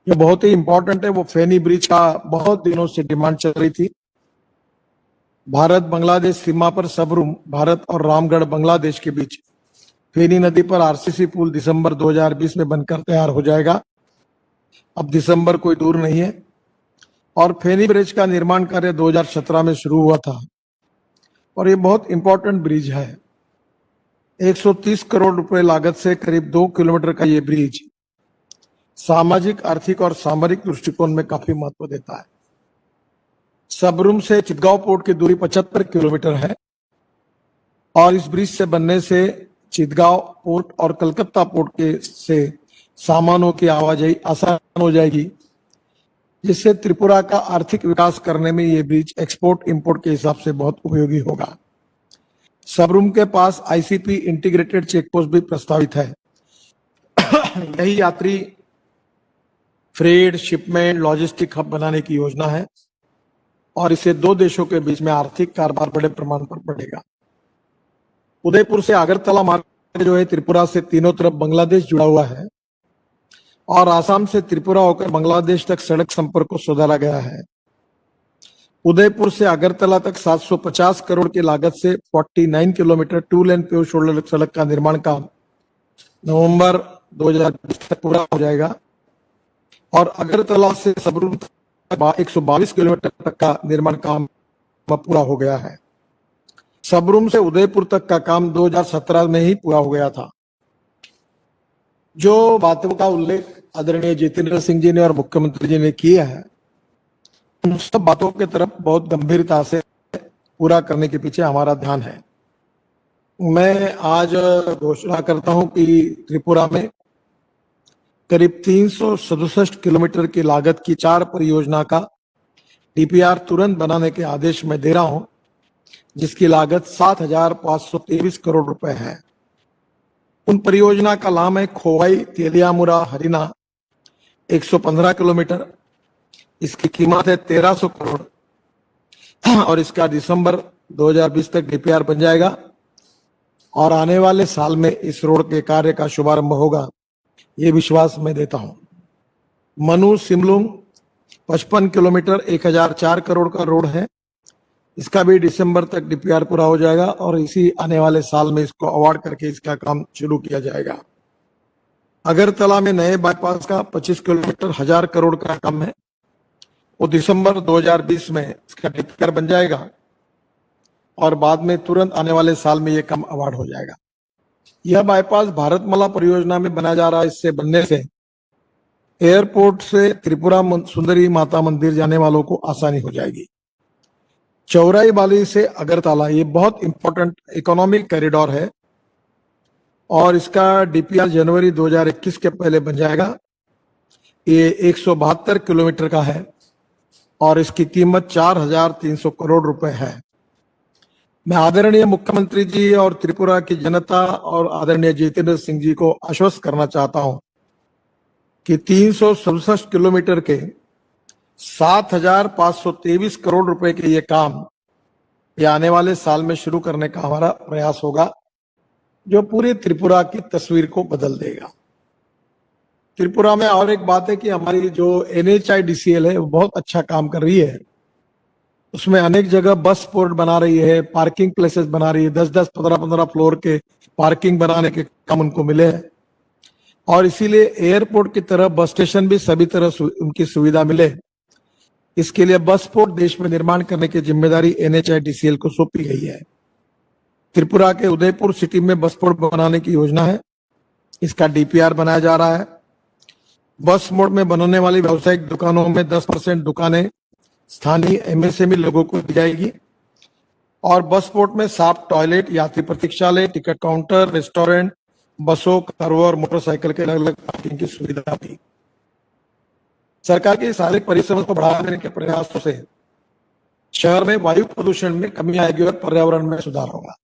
ये बहुत ही इंपॉर्टेंट है। वो फेनी ब्रिज का बहुत दिनों से डिमांड चल रही थी। भारत बांग्लादेश सीमा पर सबरूम, भारत और रामगढ़ बांग्लादेश के बीच फेनी नदी पर आरसीसी पुल दिसंबर 2020 में बनकर तैयार हो जाएगा। अब दिसंबर कोई दूर नहीं है। और फेनी ब्रिज का निर्माण कार्य 2017 में शुरू हुआ था और ये बहुत इंपॉर्टेंट ब्रिज है। 130 करोड़ रुपए लागत से करीब 2 किलोमीटर का ये ब्रिज सामाजिक, आर्थिक और सामरिक दृष्टिकोण में काफी महत्व देता है। सबरूम से चितगांव पोर्ट की दूरी 75 किलोमीटर है और इस ब्रिज से बनने से चितगांव पोर्ट और कलकत्ता पोर्ट के से सामानों की आवाजाही आसान हो जाएगी, जिससे त्रिपुरा का आर्थिक विकास करने में ये ब्रिज एक्सपोर्ट इंपोर्ट के हिसाब से बहुत उपयोगी होगा। सबरूम के पास आईसीपी इंटीग्रेटेड चेक पोस्ट भी प्रस्तावित है। यही यात्री फ्रेट, शिपमेंट, लॉजिस्टिक हब बनाने की योजना है और इससे दो देशों के बीच में आर्थिक कारोबार बड़े प्रमाण पर बढ़ेगा। उदयपुर से अगरतला मार्ग जो है, त्रिपुरा से तीनों तरफ बांग्लादेश जुड़ा हुआ है और आसाम से त्रिपुरा होकर बांग्लादेश तक सड़क संपर्क को सुधारा गया है। उदयपुर से अगरतला तक 750 करोड़ की लागत से 49 किलोमीटर 2 लेन पेव शोल्डर सड़क का निर्माण काम नवंबर 2020 तक पूरा हो जाएगा और अगरतला से सबरूम 122 किलोमीटर तक का निर्माण काम पूरा हो गया है। सबरूम से उदयपुर तक का काम 2017 में ही पूरा हो गया था। जो बातों का उल्लेख आदरणीय जितेंद्र सिंह जी ने और मुख्यमंत्री जी ने किया है, उन सब बातों की तरफ बहुत गंभीरता से पूरा करने के पीछे हमारा ध्यान है। मैं आज घोषणा करता हूं कि त्रिपुरा में करीब 367 किलोमीटर की लागत की 4 परियोजना का डीपीआर तुरंत बनाने के आदेश मैं दे रहा हूं, जिसकी लागत 7,523 करोड़ रुपए है। उन परियोजना का नाम है खोवाई तेलियामुरा हरिना 115 किलोमीटर, इसकी कीमत है 1300 करोड़ और इसका दिसंबर 2020 तक डीपीआर बन जाएगा और आने वाले साल में इस रोड के कार्य का शुभारंभ होगा, ये विश्वास मैं देता हूं। मनु सिमलुंग 55 किलोमीटर 1004 करोड़ का रोड है, इसका भी दिसंबर तक डीपीआर पूरा हो जाएगा और इसी आने वाले साल में इसको अवार्ड करके इसका काम शुरू किया जाएगा। अगरतला में नए बाईपास का 25 किलोमीटर 1000 करोड़ का काम है, वो दिसंबर 2020 में इसका डीपीआर बन जाएगा और बाद में तुरंत आने वाले साल में ये काम अवार्ड हो जाएगा। यह बाईपास भारतमाला परियोजना में बना जा रहा है। इससे बनने से एयरपोर्ट से त्रिपुरा सुंदरी माता मंदिर जाने वालों को आसानी हो जाएगी। चौराई बाली से अगरतला ये बहुत इंपॉर्टेंट इकोनॉमिक कॉरिडोर है और इसका डीपीआर जनवरी 2021 के पहले बन जाएगा। ये 172 किलोमीटर का है और इसकी कीमत 4,300 करोड़ रुपए है। मैं आदरणीय मुख्यमंत्री जी और त्रिपुरा की जनता और आदरणीय जितेंद्र सिंह जी को आश्वस्त करना चाहता हूं कि 367 किलोमीटर के 7,523 करोड़ रुपए के ये काम ये आने वाले साल में शुरू करने का हमारा प्रयास होगा, जो पूरी त्रिपुरा की तस्वीर को बदल देगा। त्रिपुरा में और एक बात है कि हमारी जो NHIDCL है वो बहुत अच्छा काम कर रही है। उसमें अनेक जगह बस पोर्ट बना रही है, पार्किंग प्लेसेस बना रही है, 10-10, 15-15 फ्लोर के पार्किंग बनाने के काम उनको मिले हैं और इसीलिए एयरपोर्ट की तरह बस स्टेशन भी सभी तरह उनकी सुविधा मिले। इसके लिए बस पोर्ट देश में निर्माण करने की जिम्मेदारी NHIDCL को सौंपी गई है। त्रिपुरा के उदयपुर सिटी में बस पोर्ट बनाने की योजना है इसका डीपीआर बनाया जा रहा है। बस मोड में बनने वाली व्यावसायिक दुकानों में 10% दुकानें स्थानीय एमएसएमई लोगों को दी जाएगी और बस मोड में साफ टॉयलेट, यात्री प्रतीक्षालय, टिकट काउंटर, रेस्टोरेंट, बसों, कारों और मोटरसाइकिल के अलग अलग पार्किंग की सुविधा भी। सरकार की शारीरिक परिश्रम को बढ़ावा देने के प्रयासों से शहर में वायु प्रदूषण में कमी आएगी और पर्यावरण में सुधार होगा।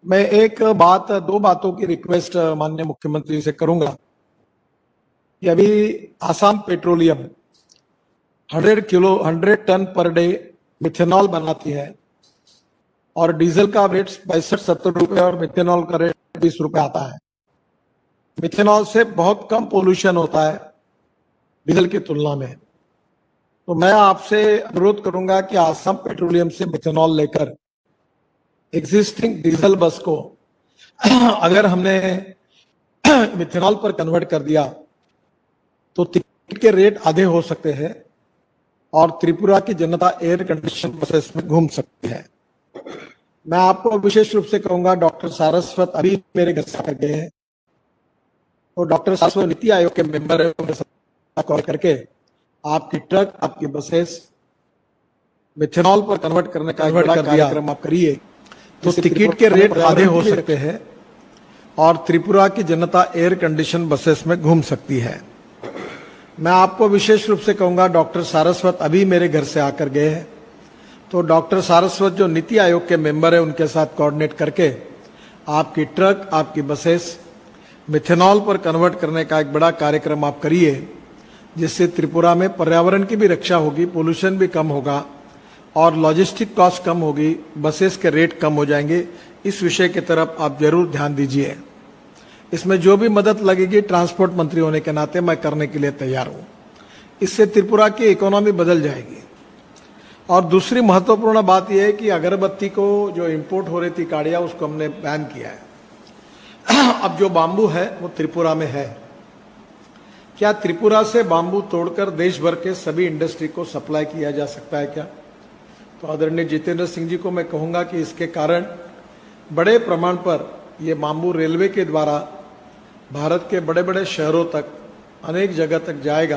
मैं दो बातों की रिक्वेस्ट माननीय मुख्यमंत्री से करूंगा कि अभी Assam petroleum 100 tonne per day methanol बनाती है और डीजल का रेट 65-70 रुपए और मिथेनॉल का रेट 20 रुपए आता है। मिथेनॉल से बहुत कम पोल्यूशन होता है डीजल की तुलना में। तो मैं आपसे अनुरोध करूंगा कि आसाम पेट्रोलियम से मिथेनॉल लेकर एग्जिस्टिंग डीजल बस को अगर हमने मिथेनॉल पर कन्वर्ट कर दिया तो टिकट के रेट आधे हो सकते हैं और त्रिपुरा की जनता एयर कंडीशन बसेस में घूम सकती है। मैं आपको विशेष रूप से कहूंगा, डॉक्टर सारस्वत अभी मेरे घर से आकर गए हैं, तो डॉक्टर सारस्वत नीति आयोग के मेंबर है, उनके साथ कॉल करके आपकी ट्रक, आपकी बसेस मिथेनॉल पर कन्वर्ट करने का कार्यक्रम आप करिए तो टिकट के रेट आधे हो सकते हैं और त्रिपुरा की जनता एयर कंडीशन बसेस में घूम सकती है। मैं आपको विशेष रूप से कहूंगा, डॉक्टर सारस्वत अभी मेरे घर से आकर गए हैं, तो डॉक्टर सारस्वत जो नीति आयोग के मेंबर है उनके साथ कोऑर्डिनेट करके आपकी ट्रक, आपकी बसेस मिथेनॉल पर कन्वर्ट करने का एक बड़ा कार्यक्रम आप करिए, जिससे त्रिपुरा में पर्यावरण की भी रक्षा होगी, पोल्यूशन भी कम होगा और लॉजिस्टिक कॉस्ट कम होगी, बसेस के रेट कम हो जाएंगे। इस विषय की तरफ आप जरूर ध्यान दीजिए। इसमें जो भी मदद लगेगी ट्रांसपोर्ट मंत्री होने के नाते मैं करने के लिए तैयार हूं। इससे त्रिपुरा की इकोनॉमी बदल जाएगी। और दूसरी महत्वपूर्ण बात यह है कि अगरबत्ती को जो इंपोर्ट हो रही थी काड़िया, उसको हमने बैन किया है। अब जो बांबू है वो त्रिपुरा में है। क्या त्रिपुरा से बांबू तोड़कर देश भर के सभी इंडस्ट्री को सप्लाई किया जा सकता है क्या? तो आदरणीय जितेंद्र सिंह जी को मैं कहूंगा कि इसके कारण बड़े प्रमाण पर ये बांबू रेलवे के द्वारा भारत के बड़े बड़े शहरों तक, अनेक जगह तक जाएगा।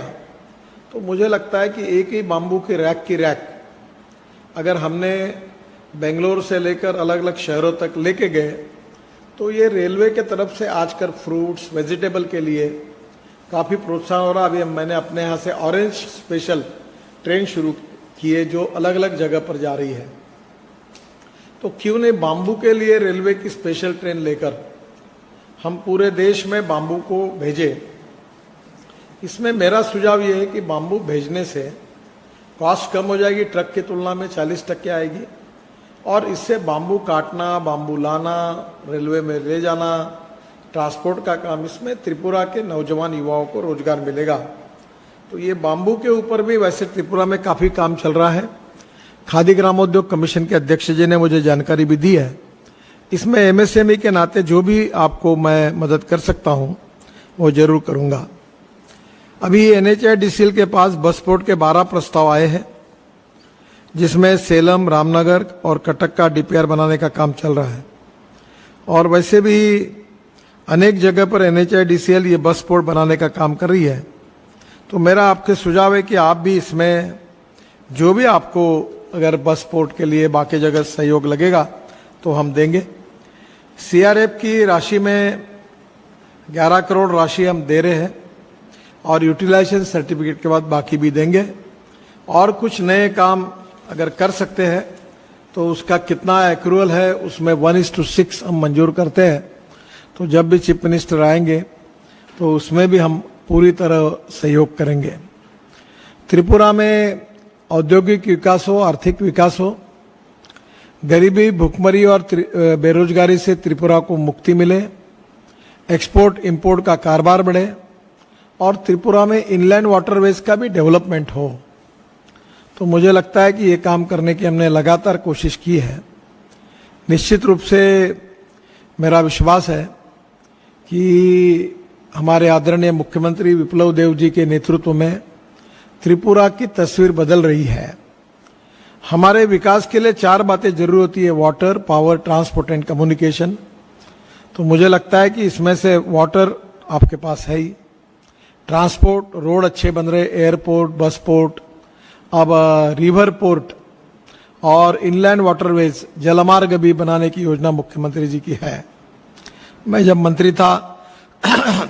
तो मुझे लगता है कि एक ही बांबू की रैक अगर हमने बेंगलोर से लेकर अलग अलग शहरों तक लेके गए तो ये रेलवे के तरफ से आजकल फ्रूट्स, वेजिटेबल के लिए काफ़ी प्रोत्साहन हो रहा। अभी मैंने अपने यहाँ से ऑरेंज स्पेशल ट्रेन शुरू की है जो अलग अलग जगह पर जा रही है। तो क्यों नहीं बांबू के लिए रेलवे की स्पेशल ट्रेन लेकर हम पूरे देश में बांबू को भेजें। इसमें मेरा सुझाव ये है कि बांबू भेजने से कॉस्ट कम हो जाएगी, ट्रक की तुलना में 40% आएगी और इससे बांबू काटना, बांबू लाना, रेलवे में ले जाना, ट्रांसपोर्ट का काम, इसमें त्रिपुरा के नौजवान युवाओं को रोजगार मिलेगा। तो ये बांबू के ऊपर भी वैसे त्रिपुरा में काफ़ी काम चल रहा है। खादी ग्रामोद्योग कमीशन के अध्यक्ष जी ने मुझे जानकारी भी दी है। इसमें एमएसएमई के नाते जो भी आपको मैं मदद कर सकता हूं वो जरूर करूंगा। अभी NHIDCL के पास बस पोर्ट के 12 प्रस्ताव आए हैं, जिसमें सेलम, रामनगर और कटक का डीपीआर बनाने का काम चल रहा है। और वैसे भी अनेक जगह पर NHIDCL ये बस पोर्ट बनाने का काम कर रही है। तो मेरा आपके सुझाव है कि आप भी इसमें जो भी आपको अगर बस पोर्ट के लिए बाकी जगह सहयोग लगेगा तो हम देंगे। CRF की राशि में 11 करोड़ राशि हम दे रहे हैं और यूटिलाइजेशन सर्टिफिकेट के बाद बाकी भी देंगे। और कुछ नए काम अगर कर सकते हैं तो उसका कितना एक्रूअल है उसमें 1:6 हम मंजूर करते हैं। तो जब भी चीफ मिनिस्टर आएंगे तो उसमें भी हम पूरी तरह सहयोग करेंगे। त्रिपुरा में औद्योगिक विकास हो, आर्थिक विकास हो, गरीबी, भुखमरी और बेरोजगारी से त्रिपुरा को मुक्ति मिले, एक्सपोर्ट इंपोर्ट का कारोबार बढ़े और त्रिपुरा में इनलैंड वाटरवेज का भी डेवलपमेंट हो। तो मुझे लगता है कि ये काम करने की हमने लगातार कोशिश की है। निश्चित रूप से मेरा विश्वास है कि हमारे आदरणीय मुख्यमंत्री विप्लव देव जी के नेतृत्व में त्रिपुरा की तस्वीर बदल रही है। हमारे विकास के लिए 4 बातें जरूरी होती है: water, power, transport and communication. तो मुझे लगता है कि इसमें से वाटर आपके पास है ही, ट्रांसपोर्ट, रोड अच्छे बन रहे, एयरपोर्ट, बस पोर्ट, अब रिवर पोर्ट और इनलैंड वाटरवेज, जलमार्ग भी बनाने की योजना मुख्यमंत्री जी की है। मैं जब मंत्री था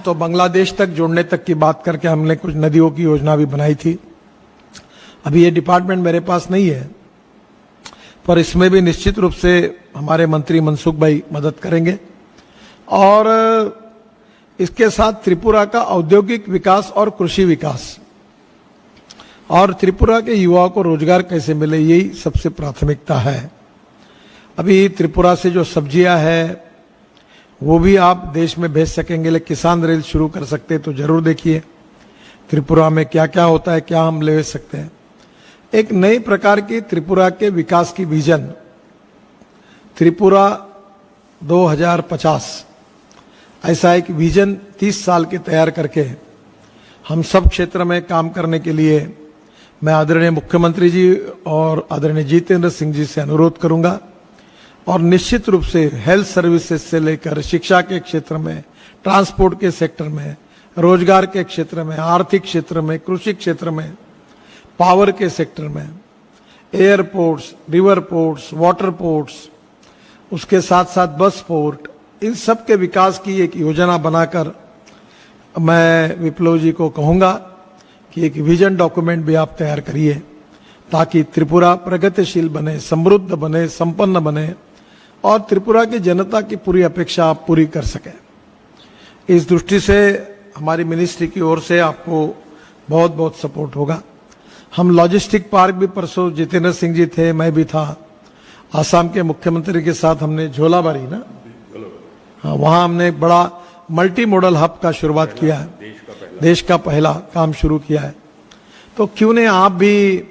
तो बांग्लादेश तक जोड़ने तक की बात करके हमने कुछ नदियों की योजना भी बनाई थी। अभी ये डिपार्टमेंट मेरे पास नहीं है, पर इसमें भी निश्चित रूप से हमारे मंत्री मनसुख भाई मदद करेंगे। और इसके साथ त्रिपुरा का औद्योगिक विकास और कृषि विकास और त्रिपुरा के युवाओं को रोजगार कैसे मिले, यही सबसे प्राथमिकता है। अभी त्रिपुरा से जो सब्जियां है वो भी आप देश में भेज सकेंगे, लेकिन किसान रेल शुरू कर सकते हैं, तो जरूर देखिए त्रिपुरा में क्या क्या होता है, क्या हम ले सकते हैं। एक नई प्रकार की त्रिपुरा के विकास की विजन, त्रिपुरा 2050, ऐसा एक विजन 30 साल के तैयार करके हम सब क्षेत्र में काम करने के लिए मैं आदरणीय मुख्यमंत्री जी और आदरणीय जितेंद्र सिंह जी से अनुरोध करूंगा। और निश्चित रूप से हेल्थ सर्विसेज से लेकर शिक्षा के क्षेत्र में, ट्रांसपोर्ट के सेक्टर में, रोजगार के क्षेत्र में, आर्थिक क्षेत्र में, कृषि क्षेत्र में, पावर के सेक्टर में, airports, river ports, water ports, उसके साथ साथ बस पोर्ट, इन सब के विकास की एक योजना बनाकर मैं विप्लव जी को कहूंगा कि एक विजन डॉक्यूमेंट भी आप तैयार करिए, ताकि त्रिपुरा प्रगतिशील बने, समृद्ध बने, संपन्न बने और त्रिपुरा की जनता की पूरी अपेक्षा आप पूरी कर सकें। इस दृष्टि से हमारी मिनिस्ट्री की ओर से आपको बहुत बहुत सपोर्ट होगा। हम लॉजिस्टिक पार्क भी, परसों जितेंद्र सिंह जी थे, मैं भी था, आसाम के मुख्यमंत्री के साथ हमने झोलाबारी ना, हाँ, वहां हमने एक बड़ा मल्टी मॉडल हब का शुरुआत किया है, देश का पहला काम शुरू किया है। तो क्यों नहीं आप भी,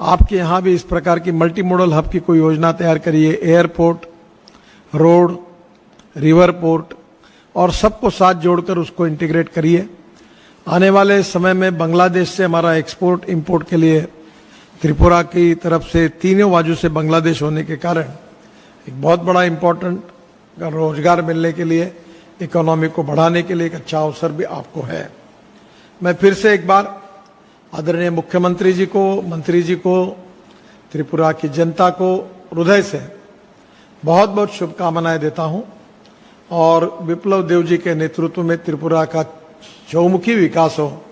आपके यहाँ भी इस प्रकार की मल्टी मॉडल हब की कोई योजना तैयार करिए, एयरपोर्ट, रोड, रिवर पोर्ट और सबको साथ जोड़कर उसको इंटीग्रेट करिए। आने वाले समय में बांग्लादेश से हमारा एक्सपोर्ट इंपोर्ट के लिए त्रिपुरा की तरफ से तीनों बाजू से बांग्लादेश होने के कारण एक बहुत बड़ा इंपॉर्टेंट रोजगार मिलने के लिए, इकोनॉमी को बढ़ाने के लिए एक अच्छा अवसर भी आपको है। मैं फिर से एक बार आदरणीय मुख्यमंत्री जी को, मंत्री जी को, त्रिपुरा की जनता को हृदय से बहुत बहुत शुभकामनाएं देता हूं और विप्लव देव जी के नेतृत्व में त्रिपुरा का चौमुखी विकास हो,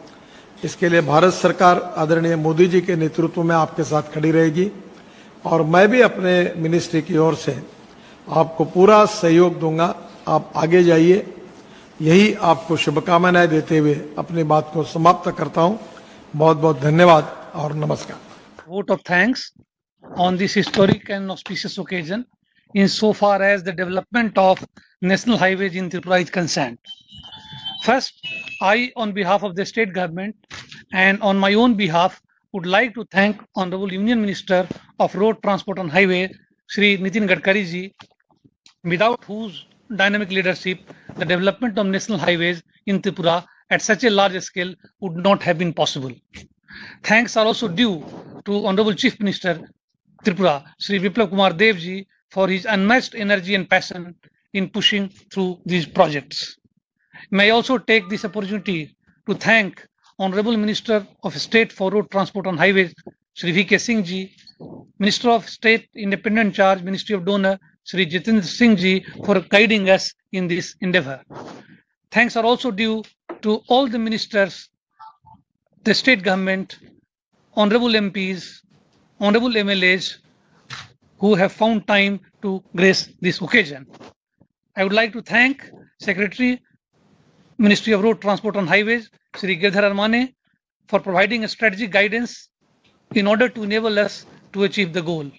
इसके लिए भारत सरकार आदरणीय मोदी जी के नेतृत्व में आपके साथ खड़ी रहेगी और मैं भी अपने मिनिस्ट्री की ओर से आपको पूरा सहयोग दूंगा। आप आगे जाइए, यही आपको शुभकामनाएं देते हुए अपनी बात को समाप्त करता हूं। बहुत बहुत धन्यवाद और नमस्कार। Vote of thanks on this historic and auspicious occasion in so far as the development of national highways in Tripura is concerned. First, I, on behalf of the state government and on my own behalf, would like to thank Honorable Union Minister of Road Transport and Highway, Shri Nitin Gadkari ji, without whose dynamic leadership, the development of national highways in Tripura at such a large scale would not have been possible. Thanks are also due to Honorable Chief Minister Tripura, Shri Biplab Kumar Dev ji, for his unmatched energy and passion in pushing through these projects. May I also take this opportunity to thank Honorable Minister of State for Road Transport and Highways, Shri V.K. Singh ji, Minister of State Independent Charge, Ministry of Donor, Shri Jitendra Singh ji, for guiding us in this endeavor. Thanks are also due to all the ministers, the state government, honorable MPs, honorable MLAs who have found time to grace this occasion. I would like to thank Secretary, Ministry of Road Transport and Highways, Shri Girdhar Armane, for providing a strategic guidance in order to enable us to achieve the goal.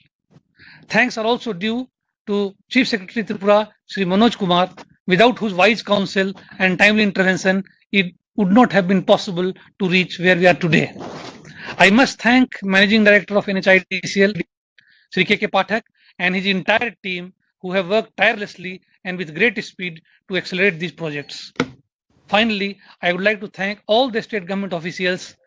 Thanks are also due to Chief Secretary Tripura, Shri Manoj Kumar, without whose wise counsel and timely intervention, it would not have been possible to reach where we are today. I must thank Managing Director of NHIDCL, Shri K.K. Pathak, and his entire team who have worked tirelessly and with great speed to accelerate these projects. Finally, I would like to thank all the state government officials